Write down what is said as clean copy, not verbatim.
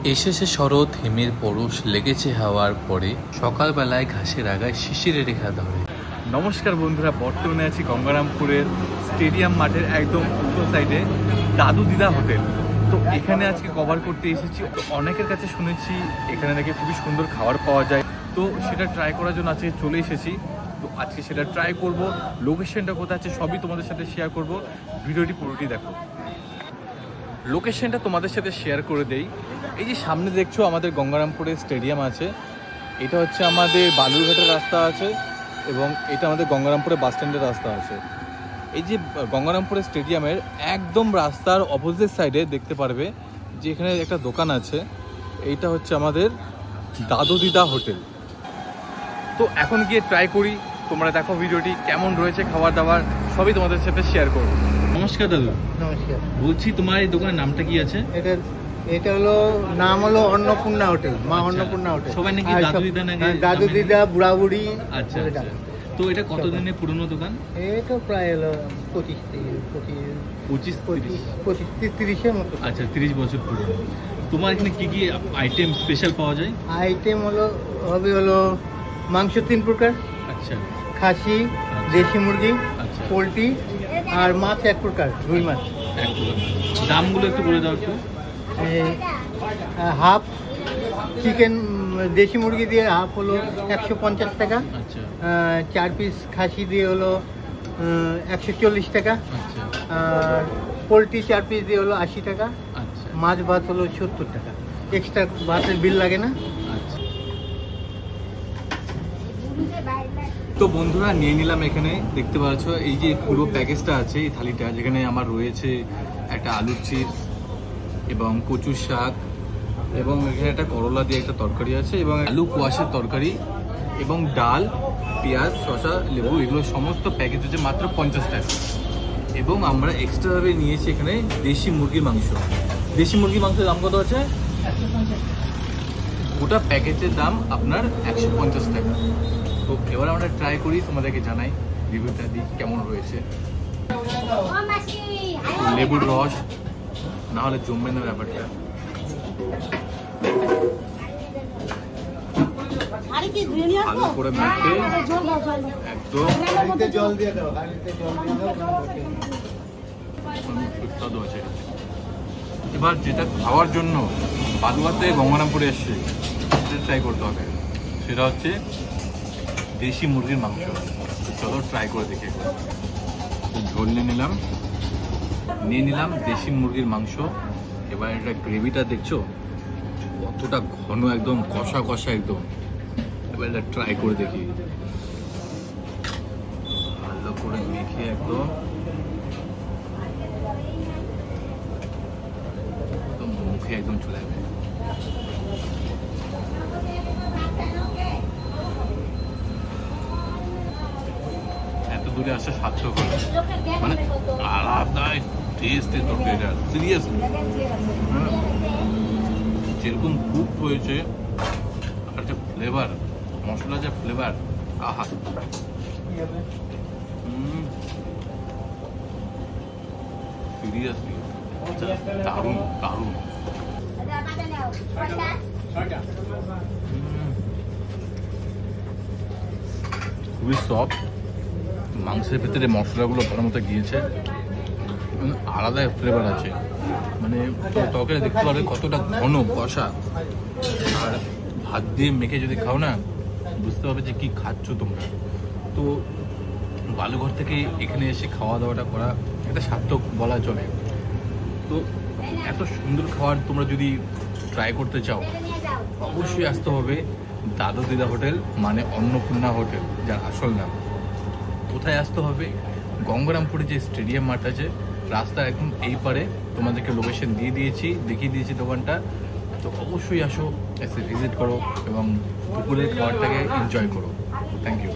এসেছে শরৎ, হিমের পরশ লেগেছে হাওয়ার পরে, সকালবেলায় ঘাসের আগায় শিশিরে রেখা ধরে। নমস্কার বন্ধুরা, বর্তমানে আছি গঙ্গারামপুরের স্টেডিয়াম মাঠের একদম উত্তর সাইডে দাদু দিদা হোটেল। তো এখানে আজকে কভার করতে এসেছি। অনেকের কাছে শুনেছি এখানে নাকি খুবই সুন্দর খাবার পাওয়া যায়, তো সেটা ট্রাই করার জন্য আজকে চলে এসেছি। তো আজকে সেটা ট্রাই করব। লোকেশনটা কোথায় আছে সবই তোমাদের সাথে শেয়ার করব, ভিডিওটি পুরোটি দেখো। লোকেশনটা তোমাদের সাথে শেয়ার করে দেই। এই যে সামনে দেখছো আমাদের গঙ্গারামপুরের স্টেডিয়াম আছে, এটা হচ্ছে আমাদের বালুরঘাটের রাস্তা আছে এবং এটা আমাদের গঙ্গারামপুরের বাস স্ট্যান্ডের রাস্তা আছে। এই যে গঙ্গারামপুরের স্টেডিয়ামের একদম রাস্তার অপোজিট সাইডে দেখতে পারবে যে এখানে একটা দোকান আছে, এইটা হচ্ছে আমাদের দাদু দিদা হোটেল। তো এখন গিয়ে ট্রাই করি, তোমরা দেখো ভিডিওটি কেমন রয়েছে, খাবার দাবার সবই তোমাদের সাথে শেয়ার করবো। নমস্কার দাদু। নমস্কার। বলছি তোমার এই দোকানের নামটা কি আছে? এটা হলো নাম হলো অন্নপূর্ণা হোটেল, মা অন্নপূর্ণা হোটেল। সবাই নাকি দাদু দিদা নাকি? দাদু দিদা, বুড়া বুড়ি। আচ্ছা আচ্ছা। তো এটা কতদিনের পুরনো দোকান? এটা প্রায় হলো 25-30-এর মতো। আচ্ছা, 30 বছর পুরনো। তোমার এখানে কি কি আইটেম স্পেশাল পাওয়া যায়? আইটেম হলো মাংস 3 প্রকার। আচ্ছা। খাসি, দেশি মুরগি, আচ্ছা। পোলট্রি আর মাছ 1 প্রকার, রুই মাছ। দামগুলো একটু বলে দাও একটু। হাফ চিকেন দেশি মুরগি দিয়ে হাফ হলো 150 টাকা। আচ্ছা। 4 পিস খাসি দিয়ে হলো 140 টাকা। আচ্ছা। আর পোলট্রি 4 পিস দিয়ে হলো 80 টাকা। আচ্ছা। মাছ ভাত হলো 70 টাকা। এক্সট্রা ভাতের বিল লাগে না। আচ্ছা। তো বন্ধুরা নিয়ে নিলাম, এখানে দেখতে পাচ্ছ এই যে পুরো প্যাকেজটা আছে, এই থালিটা যেখানে আমার রয়েছে একটা আলুর চিপস এবং কচুর শাক এবং এখানে একটা করলা দিয়ে একটা তরকারি আছে এবং আলু কোয়াশের তরকারি এবং ডাল, পেঁয়াজ, শসা, লেবু, এগুলো সমস্ত প্যাকেজ হচ্ছে মাত্র 50 টাকা। এবং আমরা এক্সট্রাভাবে নিয়েছি এখানে দেশি মুরগির মাংস। দেশি মুরগির মাংসের দাম কত আছে? গোটা প্যাকেজের দাম আপনার 150 টাকা। তো এবার আমরা ট্রাই করি, তোমাদেরকে জানাই রিভিউটা দিই কেমন রয়েছে। লেবুর রস না হলে জমবে না ব্যাপারটা। ভালো করে মেখে একদম জল দিয়ে দাও, সুস্বাদু আছে। এবার যেটা খাওয়ার জন্য বালুঘাট থেকে গঙ্গারামপুরে এসছে সেটা ট্রাই করতে হবে, সেটা হচ্ছে দেশি মুরগির মাংস। চলো ট্রাই করে দেখি। ঝোল নিয়ে নিলাম দেশি মুরগির মাংস। এবার এটা গ্রেভিটা দেখছো কতটা ঘন, একদম কষা কষা একদম। এবার এটা ট্রাই করে দেখি, ভালো করে মেখে একদম মুখে একদম চলে যাবে। এত দূরে আসা সার্থক হলো, মানে আলাদা টেস্ট এর তরকারিটা, সিরিয়াসলি যেরকম কুক হয়েছে আর যে ফ্লেভার, মশলা যে ফ্লেভার, আহা। সিরিয়াসলি দারুণ দারুণ। খুবই সফট, মাংসের ভেতরে মশলাগুলো ভালো মতো গিয়েছে, আলাদা ফ্লেভার আছে। মানে তরকারি দেখতে পাবে কতটা ঘন কষা, আর ভাত দিয়ে মেখে যদি খাও না বুঝতে পারবে যে কি খাচ্ছ তোমরা। তো বালুঘাট থেকে এখানে এসে খাওয়া দাওয়াটা করা একটা সার্থক বলা চলে। তো এত সুন্দর খাবার তোমরা যদি ট্রাই করতে চাও অবশ্যই আসতে হবে দাদু দিদা হোটেল, মানে অন্নপূর্ণা হোটেল যার আসল নাম। কোথায় আসতে হবে? গঙ্গারামপুরে যে স্টেডিয়াম মাঠ আছে রাস্তা একদম এই পারে, তোমাদেরকে লোকেশন দেখিয়ে দিয়েছি দোকানটা। তো অবশ্যই আসো, এসে ভিজিট করো এবং দুপুরের খাবারটাকে এনজয় করো। Thank you.